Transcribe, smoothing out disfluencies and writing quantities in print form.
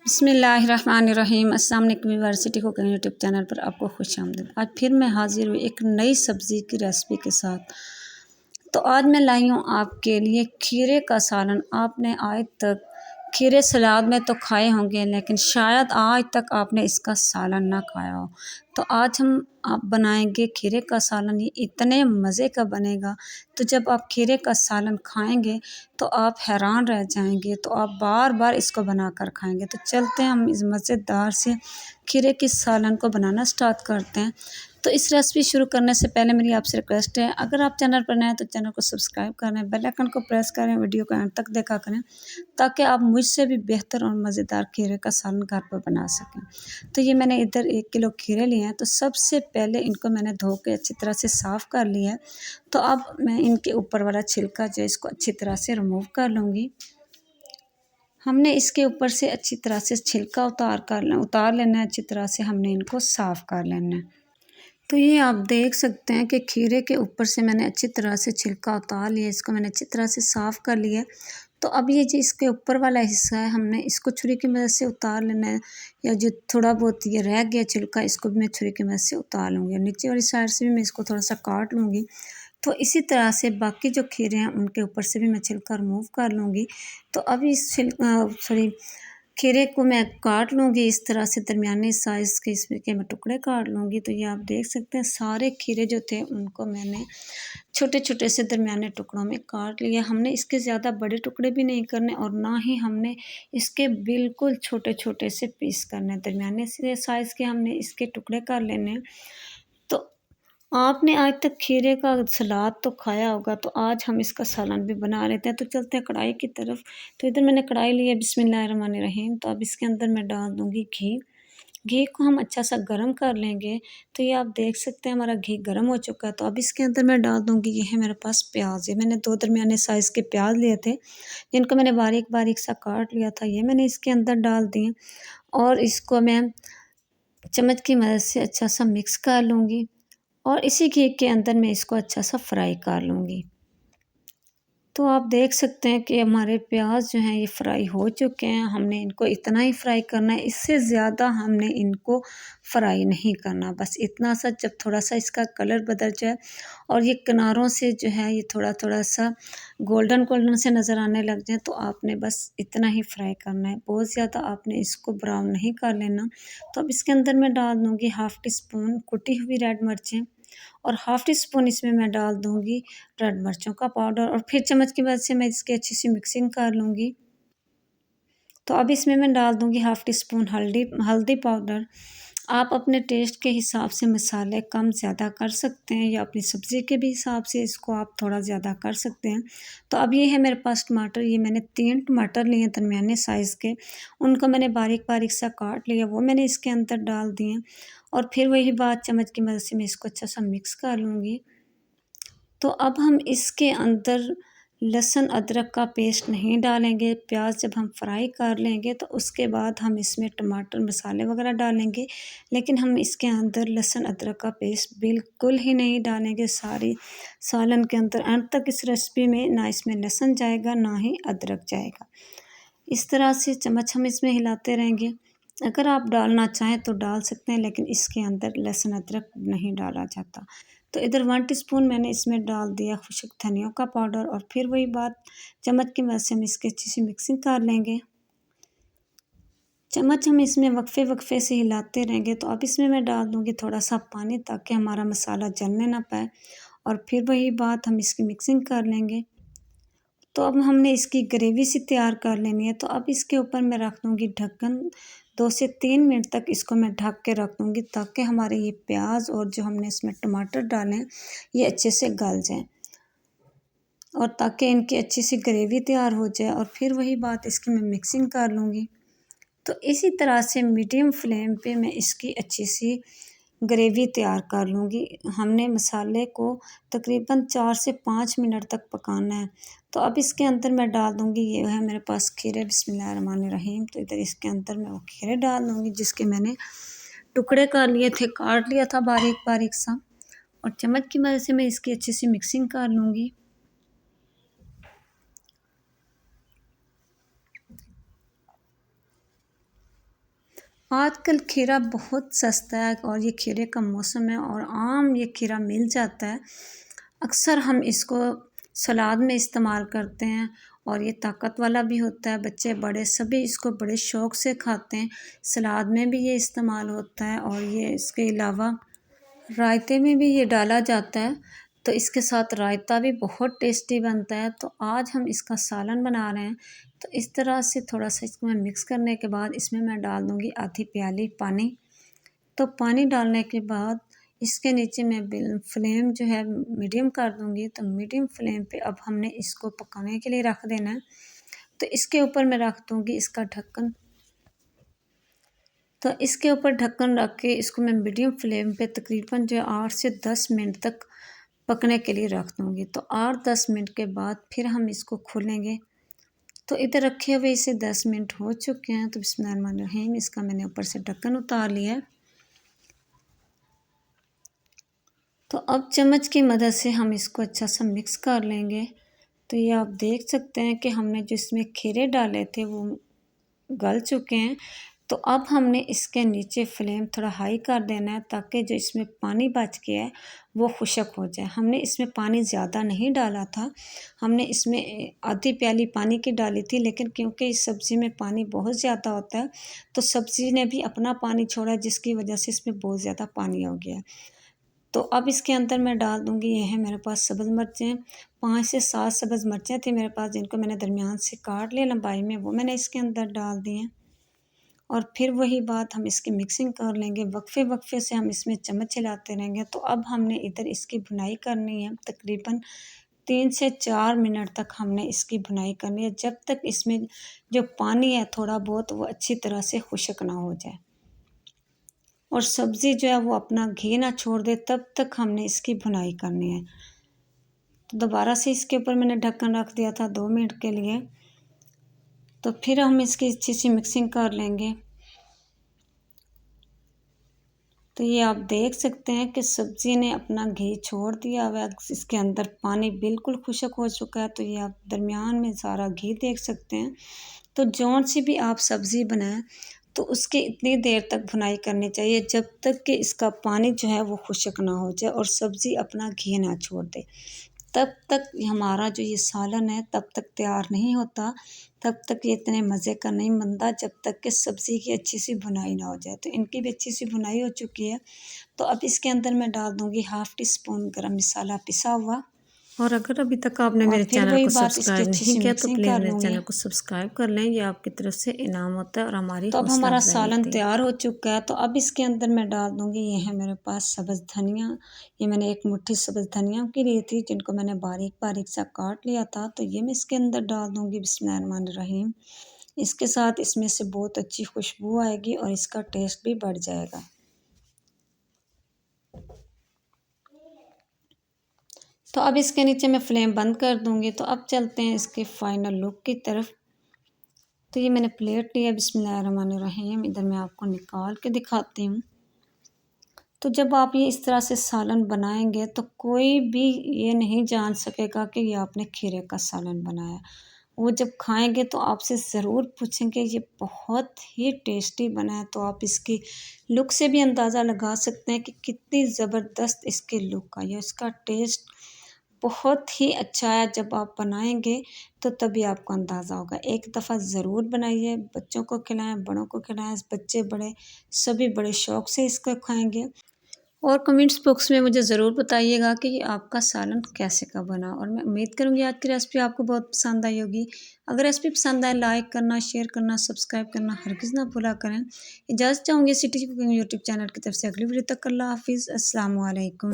बिस्मिल्लाहिर्रहमानिर्रहीम। अस्सलाम वालेकुम यूनिवर्सिटी कुकिंग यूट्यूब चैनल पर आपको खुशामदीद। आज फिर मैं हाजिर हुई एक नई सब्ज़ी की रेसिपी के साथ। तो आज मैं लाई हूँ आपके लिए खीरे का सालन। आपने आज तक खीरे सलाद में तो खाए होंगे, लेकिन शायद आज तक आपने इसका सालन ना खाया हो। तो आज हम आप बनाएंगे खीरे का सालन। ये इतने मज़े का बनेगा, तो जब आप खीरे का सालन खाएंगे तो आप हैरान रह जाएंगे। तो आप बार बार इसको बनाकर खाएंगे। तो चलते हैं हम इस मज़ेदार से खीरे के सालन को बनाना स्टार्ट करते हैं। तो इस रेसिपी शुरू करने से पहले मेरी आपसे रिक्वेस्ट है, अगर आप चैनल पर नए हैं तो चैनल को सब्सक्राइब करें, बेल आइकन को प्रेस करें, वीडियो को एंड तक देखा करें, ताकि आप मुझसे भी बेहतर और मज़ेदार खीरे का सालन घर पर बना सकें। तो ये मैंने इधर 1 किलो खीरे लिए हैं। तो सबसे पहले इनको मैंने धो के अच्छी तरह से साफ़ कर लिया है। तो अब मैं इनके ऊपर वाला छिलका जो है इसको अच्छी तरह से रिमूव कर लूँगी। हमने इसके ऊपर से अच्छी तरह से छिलका उतार लेना है। अच्छी तरह से हमने इनको साफ़ कर लेना है। तो ये आप देख सकते हैं कि खीरे के ऊपर से मैंने अच्छी तरह से छिलका उतार लिया। इसको मैंने अच्छी तरह से साफ़ कर लिया। तो अब ये जो इसके ऊपर वाला हिस्सा है, हमने इसको छुरी की मदद से उतार लेना है, या जो थोड़ा बहुत ये रह गया छिलका, इसको भी मैं छुरी की मदद से उतार लूँगी। और नीचे वाली साइड से भी मैं इसको थोड़ा सा काट लूँगी। तो इसी तरह से बाकी जो खीरे हैं उनके ऊपर से भी मैं छिलका रिमूव कर लूँगी। तो अब इस खीरे को मैं काट लूँगी इस तरह से दरमियाने साइज़ के इसमें के मैं टुकड़े काट लूँगी। तो ये आप देख सकते हैं सारे खीरे जो थे उनको मैंने छोटे छोटे से दरमियाने टुकड़ों में काट लिया। हमने इसके ज़्यादा बड़े टुकड़े भी नहीं करने, और ना ही हमने इसके बिल्कुल छोटे छोटे से पीस करने। दरमियाने से साइज़ के हमने इसके टुकड़े कर लेने हैं। तो आपने आज तक खीरे का सलाद तो खाया होगा, तो आज हम इसका सालन भी बना लेते हैं। तो चलते हैं कढ़ाई की तरफ। तो इधर मैंने कढ़ाई ली है, बिस्मिल्लाहिर्रहमानिर्रहीम। तो अब इसके अंदर मैं डाल दूँगी घी। घी को हम अच्छा सा गरम कर लेंगे। तो ये आप देख सकते हैं हमारा घी गरम हो चुका है। तो अब इसके अंदर मैं डाल दूँगी, ये है मेरे पास प्याज। ये मैंने 2 दरमियाने साइज़ के प्याज लिए थे, जिनको मैंने बारीक बारीक सा काट लिया था। ये मैंने इसके अंदर डाल दिए, और इसको मैं चम्मच की मदद से अच्छा सा मिक्स कर लूँगी। और इसी घी के अंदर मैं इसको अच्छा सा फ्राई कर लूँगी। तो आप देख सकते हैं कि हमारे प्याज जो हैं ये फ्राई हो चुके हैं। हमने इनको इतना ही फ्राई करना है, इससे ज़्यादा हमने इनको फ्राई नहीं करना। बस इतना सा, जब थोड़ा सा इसका कलर बदल जाए और ये किनारों से जो है ये थोड़ा थोड़ा सा गोल्डन गोल्डन से नज़र आने लग जाए, तो आपने बस इतना ही फ्राई करना है। बहुत ज़्यादा आपने इसको ब्राउन नहीं कर लेना। तो अब इसके अंदर मैं डाल दूँगी 1/2 टी स्पून कुटी हुई रेड मिर्चें, और 1/2 टी स्पून इसमें मैं डाल दूँगी रेड मिर्चों का पाउडर, और फिर चम्मच की मदद से मैं इसकी अच्छी सी मिक्सिंग कर लूँगी। तो अब इसमें मैं डाल दूँगी 1/2 टी स्पून हल्दी पाउडर। आप अपने टेस्ट के हिसाब से मसाले कम ज़्यादा कर सकते हैं, या अपनी सब्ज़ी के भी हिसाब से इसको आप थोड़ा ज़्यादा कर सकते हैं। तो अब ये है मेरे पास टमाटर। ये मैंने 3 टमाटर लिए दरमियाने साइज़ के, उनको मैंने बारीक बारीक सा काट लिया, वो मैंने इसके अंदर डाल दिए। और फिर वही बात, चम्मच की मदद से मैं इसको अच्छा सा मिक्स कर लूँगी। तो अब हम इसके अंदर लहसुन अदरक का पेस्ट नहीं डालेंगे। प्याज जब हम फ्राई कर लेंगे तो उसके बाद हम इसमें टमाटर मसाले वगैरह डालेंगे, लेकिन हम इसके अंदर लहसुन अदरक का पेस्ट बिल्कुल ही नहीं डालेंगे। सारी सालन के अंदर अंत तक इस रेसिपी में ना इसमें लहसुन जाएगा, ना ही अदरक जाएगा। इस तरह से चम्मच हम इसमें हिलाते रहेंगे। अगर आप डालना चाहें तो डाल सकते हैं, लेकिन इसके अंदर लहसुन अदरक नहीं डाला जाता। तो इधर 1 टीस्पून मैंने इसमें डाल दिया खुश्क धनिया का पाउडर, और फिर वही बात, चम्मच की मदद से हम इसकी अच्छी सी मिक्सिंग कर लेंगे। चम्मच हम इसमें वक्फे वक्फे से हिलाते रहेंगे। तो अब इसमें मैं डाल दूँगी थोड़ा सा पानी, ताकि हमारा मसाला जलने ना पाए, और फिर वही बात, हम इसकी मिक्सिंग कर लेंगे। तो अब हमने इसकी ग्रेवी सी तैयार कर लेनी है। तो अब इसके ऊपर मैं रख दूँगी ढक्कन। 2 से 3 मिनट तक इसको मैं ढक के रख दूँगी, ताकि हमारे ये प्याज और जो हमने इसमें टमाटर डाले हैं ये अच्छे से गल जाएँ, और ताकि इनकी अच्छी सी ग्रेवी तैयार हो जाए। और फिर वही बात, इसकी मैं मिक्सिंग कर लूँगी। तो इसी तरह से मीडियम फ्लेम पे मैं इसकी अच्छी सी ग्रेवी तैयार कर लूँगी। हमने मसाले को तकरीबन 4 से 5 मिनट तक पकाना है। तो अब इसके अंदर मैं डाल दूँगी, ये है मेरे पास खीरे, बिस्मिल्लाहिर्रहमानिर्रहीम। तो इधर इसके अंदर मैं वो खीरे डाल दूँगी जिसके मैंने टुकड़े कर लिए थे, काट लिया था बारीक बारीक सा, और चम्मच की मदद से मैं इसकी अच्छी सी मिक्सिंग कर लूँगी। आजकल खीरा बहुत सस्ता है और ये खीरे का मौसम है और आम ये खीरा मिल जाता है। अक्सर हम इसको सलाद में इस्तेमाल करते हैं और ये ताकत वाला भी होता है। बच्चे बड़े सभी इसको बड़े शौक़ से खाते हैं। सलाद में भी ये इस्तेमाल होता है और ये इसके अलावा रायते में भी ये डाला जाता है, तो इसके साथ रायता भी बहुत टेस्टी बनता है। तो आज हम इसका सालन बना रहे हैं। तो इस तरह से थोड़ा-सा इसको मैं मिक्स करने के बाद इसमें मैं डाल दूँगी आधी प्याली पानी। तो पानी डालने के बाद इसके नीचे मैं फ्लेम जो है मीडियम कर दूँगी। तो मीडियम फ्लेम पे अब हमने इसको पकाने के लिए रख देना है। तो इसके ऊपर मैं रख दूँगी इसका ढक्कन। तो इसके ऊपर ढक्कन रख के इसको मैं मीडियम फ्लेम पे तकरीबन जो है 8 से 10 मिनट तक पकने के लिए रख दूँगी। तो 8-10 मिनट के बाद फिर हम इसको खोलेंगे। तो इधर रखे हुए इसे 10 मिनट हो चुके हैं। तो बिस्मिल्लाहिर्रहमानिर्रहीम, इसका मैंने ऊपर से ढक्कन उतार लिया है। तो अब चम्मच की मदद से हम इसको अच्छा सा मिक्स कर लेंगे। तो ये आप देख सकते हैं कि हमने जो इसमें खीरे डाले थे वो गल चुके हैं। तो अब हमने इसके नीचे फ्लेम थोड़ा हाई कर देना है ताकि जो इसमें पानी बच गया है वो खुश्क हो जाए। हमने इसमें पानी ज़्यादा नहीं डाला था, हमने इसमें आधी प्याली पानी की डाली थी, लेकिन क्योंकि इस सब्ज़ी में पानी बहुत ज़्यादा होता है तो सब्ज़ी ने भी अपना पानी छोड़ा, जिसकी वजह से इसमें बहुत ज़्यादा पानी हो गया। तो अब इसके अंदर मैं डाल दूँगी, ये है मेरे पास सब्ज़ मिर्चें, 5 से 7 सब्ज़ मिर्चें थी मेरे पास, जिनको मैंने दरमियान से काट लिया लंबाई में, वो मैंने इसके अंदर डाल दी हैं। और फिर वही बात, हम इसकी मिक्सिंग कर लेंगे, वक्फे से हम इसमें चम्मच चलाते रहेंगे। तो अब हमने इधर इसकी भुनाई करनी है, तकरीबन 3 से 4 मिनट तक हमने इसकी भुनाई करनी है, जब तक इसमें जो पानी है थोड़ा बहुत वो अच्छी तरह से खुश्क ना हो जाए और सब्ज़ी जो है वो अपना घी ना छोड़ दे, तब तक हमने इसकी भुनाई करनी है। तो दोबारा से इसके ऊपर मैंने ढक्कन रख दिया था 2 मिनट के लिए। तो फिर हम इसकी अच्छी सी मिक्सिंग कर लेंगे। तो ये आप देख सकते हैं कि सब्ज़ी ने अपना घी छोड़ दिया हुआ है, इसके अंदर पानी बिल्कुल खुश्क हो चुका है। तो ये आप दरमियान में सारा घी देख सकते हैं। तो जौन सी भी आप सब्ज़ी बनाएं तो उसकी इतनी देर तक भुनाई करनी चाहिए जब तक कि इसका पानी जो है वो खुश्क ना हो जाए और सब्ज़ी अपना घी ना छोड़ दे। तब तक हमारा जो ये सालन है तब तक तैयार नहीं होता, तब तक ये इतने मज़े का नहीं बनता जब तक कि सब्ज़ी की अच्छी सी भुनाई ना हो जाए। तो इनकी भी अच्छी सी भुनाई हो चुकी है। तो अब इसके अंदर मैं डाल दूँगी हाफ़ टी स्पून गरम मसाला पिसा हुआ। और अगर अभी तक आपने और मेरे फिर चैनल वही को बात, इसकी सब्सक्राइब अच्छी नहीं सी किया तो मिक्सिंग प्लीज़ कर मेरे लूँगी। चैनल को सब्सक्राइब कर लें, ये आपकी तरफ से इनाम होता है और हमारी तो अब हौसला हमारा अफजाई सालन होती है। तैयार हो चुका है। तो अब इसके अंदर मैं डाल दूँगी, ये है मेरे पास सब्ज़ धनिया। ये मैंने एक मुट्ठी सब्ज़ धनिया की ली थी, जिनको मैंने बारीक-बारीक सा काट लिया था। तो ये मैं इसके अंदर डाल दूँगी बिस्मिल्लाहिर्रहमानिर्रहीम। इसके साथ इसमें से बहुत अच्छी खुशबू आएगी और इसका टेस्ट भी बढ़ जाएगा। तो अब इसके नीचे मैं फ्लेम बंद कर दूँगी। तो अब चलते हैं इसके फाइनल लुक की तरफ। तो ये मैंने प्लेट लिया, बिस्मिल्लाहिर्रहमानिर्रहीम, इधर मैं आपको निकाल के दिखाती हूँ। तो जब आप ये इस तरह से सालन बनाएंगे तो कोई भी ये नहीं जान सकेगा कि ये आपने खीरे का सालन बनाया। वो जब खाएंगे तो आपसे ज़रूर पूछेंगे ये बहुत ही टेस्टी बना है। तो आप इसकी लुक से भी अंदाज़ा लगा सकते हैं कि कितनी ज़बरदस्त इसकी लुक आई है। इसका टेस्ट बहुत ही अच्छा है। जब आप बनाएंगे तो तभी आपको अंदाज़ा होगा। एक दफ़ा ज़रूर बनाइए, बच्चों को खिलाएं, बड़ों को खिलाएं, बच्चे बड़े सभी बड़े शौक़ से इसको खाएंगे। और कमेंट्स बॉक्स में मुझे ज़रूर बताइएगा कि आपका सालन कैसे का बना, और मैं उम्मीद करूँगी आज की रेसिपी आपको बहुत पसंद आई होगी। अगर रेसिपी पसंद आए लाइक करना, शेयर करना, सब्सक्राइब करना हरगिज़ ना भूला करें। इजाज़त चाहूँगी सिटी कुकिंग यूट्यूब चैनल की तरफ से। अगली वीडियो तक अल्लाह हाफ़िज़, अस्सलाम वालेकुम।